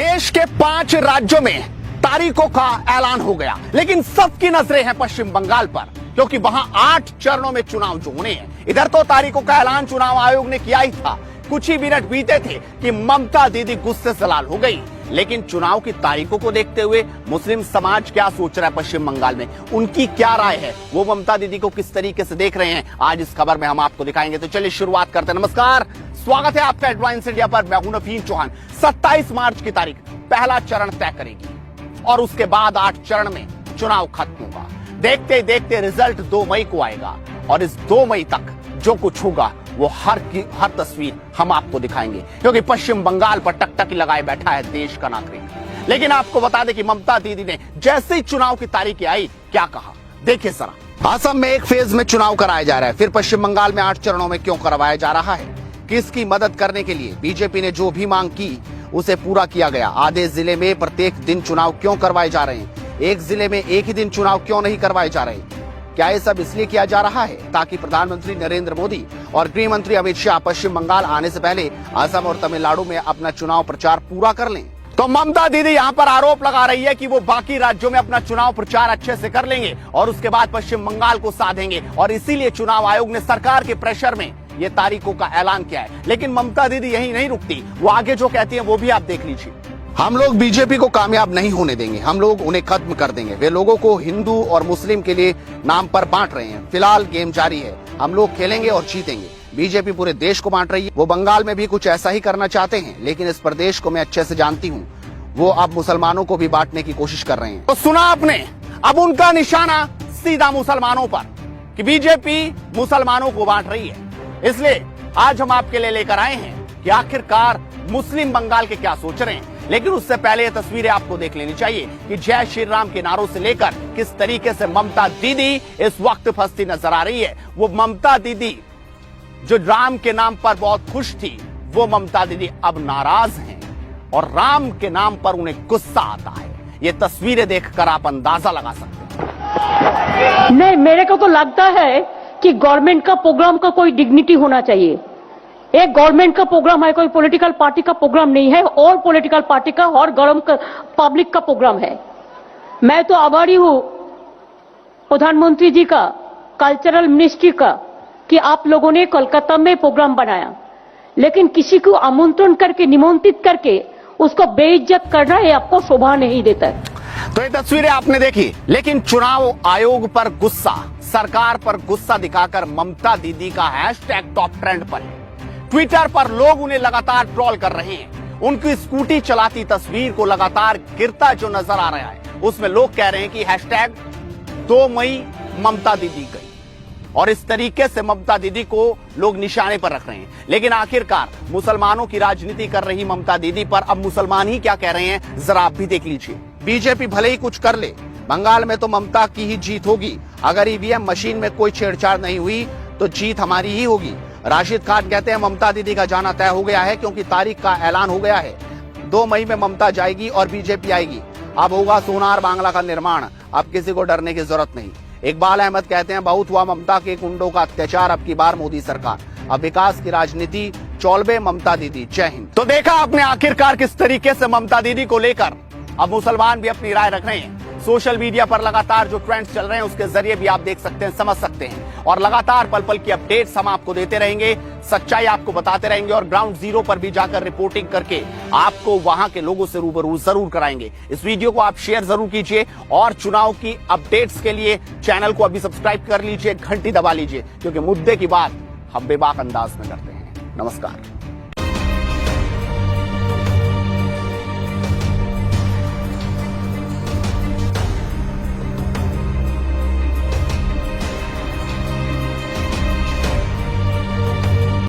देश के 5 राज्यों में तारीखों का ऐलान हो गया, लेकिन सबकी नजरें हैं पश्चिम बंगाल पर, क्योंकि वहां 8 चरणों में चुनाव जो होने हैं। इधर तो तारीखों का ऐलान चुनाव आयोग ने किया ही था, कुछ ही मिनट बीते थे कि ममता दीदी गुस्से से लाल हो गई। लेकिन चुनाव की तारीखों को देखते हुए मुस्लिम समाज क्या सोच रहा है पश्चिम बंगाल में, उनकी क्या राय है, वो ममता दीदी को किस तरीके से देख रहे हैं, आज इस खबर में हम आपको दिखाएंगे। तो चलिए शुरुआत करते हैं। नमस्कार, स्वागत है आपका एडवांस इंडिया पर। मैं हूं नफीन चौहान। 27 मार्च की तारीख पहला चरण तय करेगी और उसके बाद 8 चरण में चुनाव खत्म होगा। देखते ही देखते रिजल्ट 2 मई को आएगा और इस 2 मई तक जो कुछ होगा वो हर तस्वीर हम आपको दिखाएंगे, क्योंकि पश्चिम बंगाल पर टकटकी लगाए बैठा है देश का नागरिक। लेकिन आपको बता दें कि ममता दीदी ने जैसे ही चुनाव की तारीख आई क्या कहा, देखिए जरा। असम में एक फेज में चुनाव कराया जा रहा है, फिर पश्चिम बंगाल में 8 चरणों में क्यों करवाया जा रहा है, किसकी मदद करने के लिए बीजेपी ने जो भी मांग की उसे पूरा किया गया। आधे जिले में प्रत्येक दिन चुनाव क्यों करवाए जा रहे हैं, एक जिले में एक ही दिन चुनाव क्यों नहीं करवाए जा रहे। क्या ये सब इसलिए किया जा रहा है ताकि प्रधानमंत्री नरेंद्र मोदी और गृह मंत्री अमित शाह पश्चिम बंगाल आने से पहले असम और तमिलनाडु में अपना चुनाव प्रचार पूरा कर लें। तो ममता दीदी यहां पर आरोप लगा रही है कि वो बाकी राज्यों में अपना चुनाव प्रचार अच्छे से कर लेंगे और उसके बाद पश्चिम बंगाल को साधेंगे, और इसीलिए चुनाव आयोग ने सरकार के प्रेशर में ये तारीखों का ऐलान किया है। लेकिन ममता दीदी यही नहीं रुकती, वो आगे जो कहती है वो भी आप देख लीजिए। हम लोग बीजेपी को कामयाब नहीं होने देंगे, हम लोग उन्हें खत्म कर देंगे। वे लोगों को हिंदू और मुस्लिम के लिए नाम पर बांट रहे हैं। फिलहाल गेम जारी है, हम लोग खेलेंगे और जीतेंगे। बीजेपी पूरे देश को बांट रही है, वो बंगाल में भी कुछ ऐसा ही करना चाहते हैं, लेकिन इस प्रदेश को मैं अच्छे से जानती हूँ, वो अब मुसलमानों को भी बांटने की कोशिश कर रहे हैं। तो सुना आपने, अब उनका निशाना सीधा मुसलमानों पर कि बीजेपी मुसलमानों को बांट रही है। इसलिए आज हम आपके लिए लेकर आए हैं कि आखिरकार मुस्लिम बंगाल के क्या सोच रहे हैं। लेकिन उससे पहले ये तस्वीरें आपको देख लेनी चाहिए कि जय श्री राम के नारों से लेकर किस तरीके से ममता दीदी इस वक्त फंसती नजर आ रही है। वो ममता दीदी जो राम के नाम पर बहुत खुश थी, वो ममता दीदी अब नाराज हैं और राम के नाम पर उन्हें गुस्सा आता है। ये तस्वीरें देखकर आप अंदाजा लगा सकते हैं। नहीं, मेरे को तो लगता है कि गवर्नमेंट का प्रोग्राम का कोई डिग्निटी होना चाहिए। एक गवर्नमेंट का प्रोग्राम है, कोई पॉलिटिकल पार्टी का प्रोग्राम नहीं है, और पॉलिटिकल पार्टी का और पब्लिक का प्रोग्राम है। मैं तो आभारी हूं प्रधानमंत्री जी का, कल्चरल मिनिस्ट्री का, कि आप लोगों ने कोलकाता में प्रोग्राम बनाया, लेकिन किसी को आमंत्रण करके, निमंत्रित करके उसको बेइज्जत करना ये आपको शोभा नहीं देता। तो ये तस्वीरें आपने देखी, लेकिन चुनाव आयोग पर गुस्सा, सरकार पर गुस्सा दिखाकर ममता दीदी का हैशटैग टॉप ट्रेंड पर है। ट्विटर पर लोग उन्हें लगातार ट्रोल कर रहे हैं। उनकी स्कूटी चलाती तस्वीर को लगातार गिरता जो नजर आ रहा है, उसमें लोग कह रहे हैं कि हैशटैग 2 मई ममता दीदी गई, और इस तरीके से ममता दीदी को लोग निशाने पर रख रहे हैं। लेकिन आखिरकार मुसलमानों की राजनीति कर रही ममता दीदी पर अब मुसलमान ही क्या कह रहे हैं, जरा आप भी देख लीजिए। बीजेपी भले ही कुछ कर ले, बंगाल में तो ममता की ही जीत होगी। अगर ईवीएम मशीन में कोई छेड़छाड़ नहीं हुई तो जीत हमारी ही होगी। राशिद खान कहते हैं ममता दीदी का जाना तय हो गया है, क्योंकि तारीख का ऐलान हो गया है। 2 मई में ममता जाएगी और बीजेपी आएगी। अब होगा सोनार बांग्ला का निर्माण, अब किसी को डरने की जरूरत नहीं। इकबाल अहमद कहते हैं बहुत हुआ ममता के गुंडों का अत्याचार, अब की बार मोदी सरकार, अब विकास की राजनीति, चौलबे ममता दीदी, जय हिंद। तो देखा आपने आखिरकार किस तरीके से ममता दीदी को लेकर अब मुसलमान भी अपनी राय रख रहे हैं। सोशल मीडिया पर लगातार जो ट्रेंड्स चल रहे हैं उसके जरिए भी आप देख सकते हैं, समझ सकते हैं, और लगातार पल पल की अपडेट्स हम आपको देते रहेंगे, सच्चाई आपको बताते रहेंगे, और ग्राउंड जीरो पर भी जाकर रिपोर्टिंग करके आपको वहां के लोगों से रूबरू जरूर कराएंगे। इस वीडियो को आप शेयर जरूर कीजिए, और चुनाव की अपडेट्स के लिए चैनल को अभी सब्सक्राइब कर लीजिए, घंटी दबा लीजिए, क्योंकि मुद्दे की बात हम बेबाक अंदाज में करते हैं। नमस्कार।